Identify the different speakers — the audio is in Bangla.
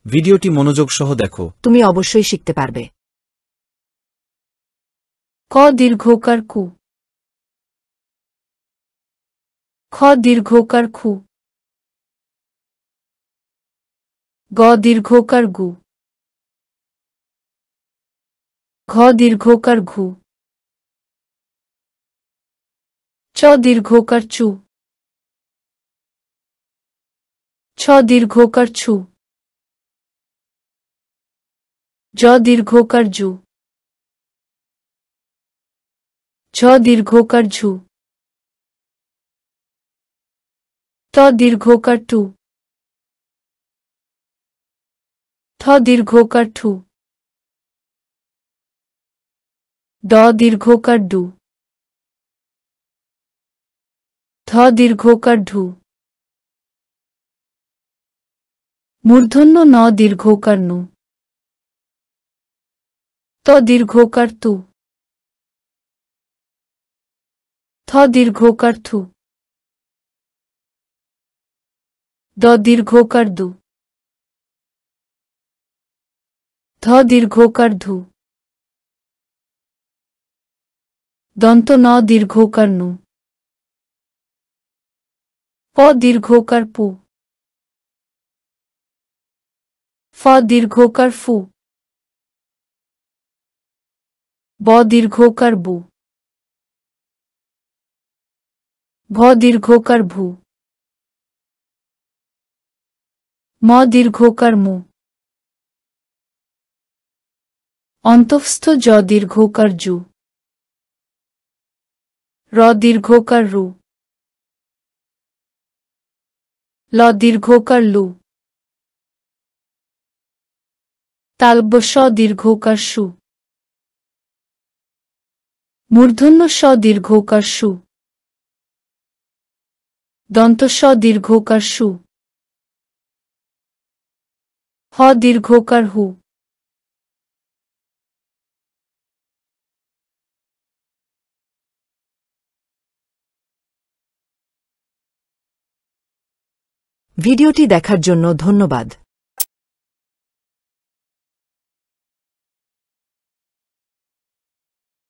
Speaker 1: ভিডিওটি মনোযোগ সহ দেখো।
Speaker 2: তুমি অবশ্যই শিখতে পারবে।
Speaker 3: ক দীর্ঘকার কু। খ দীর্ঘকার খু। গ দীর্ঘকার গু। ঘ দীর্ঘকার ঘু। চ দীর্ঘকার চু। ছ দীর্ঘকার ছু। জ দীর্ঘকার জু। ঝ দীর্ঘকার ঝু। ট দীর্ঘকার টু। ঠ দীর্ঘকার ঠু। ড দীর্ঘকার ডু। ধ দীর্ঘকার ঢু। মূর্ধন্য ন দীর্ঘকার নু। ত দীর্ঘকার তু। থ দীর্ঘকার থু। দ দীর্ঘকার দু। ধ দীর্ঘকার ধু। দন্ত ন দীর্ঘকার নু। প দীর্ঘকার পু। ফ দীর্ঘকার ফু। ব দীর্ঘকার বু। ভ দীর্ঘকার ভু। ম দীর্ঘকার মু। অন্তঃস্থ জ দীর্ঘকার জু। র দীর্ঘকার রু। ল দীর্ঘকার লু। তালব্য স দীর্ঘকার সু। মূর্ধন্য স দীর্ঘকার সু। দন্ত স দীর্ঘকার সু। হ দীর্ঘকার হু।
Speaker 2: ভিডিওটি দেখার জন্য ধন্যবাদ।